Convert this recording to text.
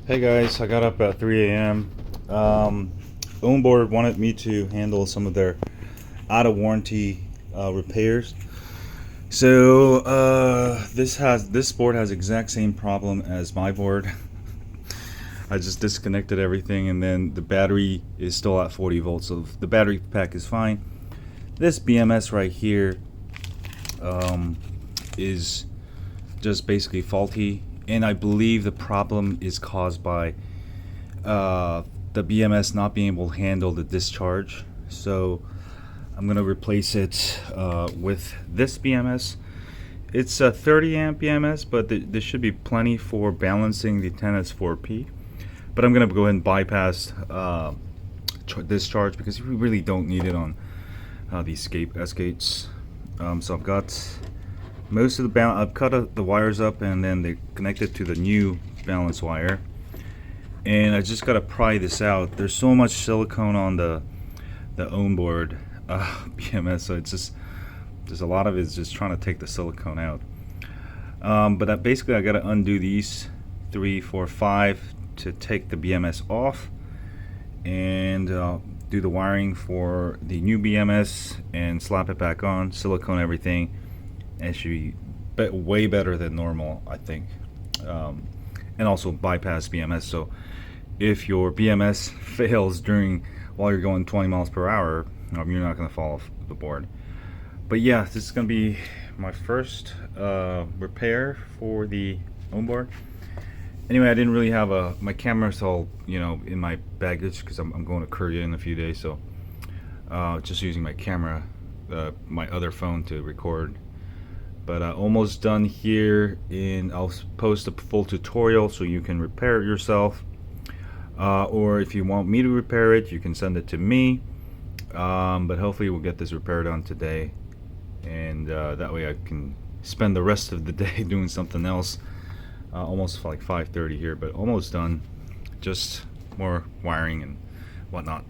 Hey guys, I got up at 3 a.m. Ownboard wanted me to handle some of their out of warranty repairs. So this board has exact same problem as my board. I just disconnected everything, and then the battery is still at 40 volts, so the battery pack is fine. This BMS right here is just basically faulty, and I believe the problem is caused by the BMS not being able to handle the discharge. So I'm gonna replace it with this BMS. It's a 30 amp BMS, but there should be plenty for balancing the 10S4P. But I'm gonna go ahead and bypass discharge because we really don't need it on these S gates. So I've got most of the I've cut the wires up, and then they connected to the new balance wire. And I just gotta pry this out. There's so much silicone on the Ownboard BMS, so it's just there's a lot of it's just trying to take the silicone out. But basically I gotta undo these 3, 4, 5 to take the BMS off, and do the wiring for the new BMS and slap it back on, silicone everything, and it should be way better than normal, I think. And also bypass BMS, so if your BMS fails while you're going 20 miles per hour, you're not going to fall off the board. But yeah, this is going to be my first repair for the Ownboard. Anyway, I didn't really have my camera's all in my baggage because I'm going to Korea in a few days, so just using my camera, my other phone to record. But almost done here. I'll post a full tutorial so you can repair it yourself, or if you want me to repair it, you can send it to me. But hopefully we'll get this repair done today, and that way I can spend the rest of the day doing something else. Almost like 5:30 here, but almost done. Just more wiring and whatnot.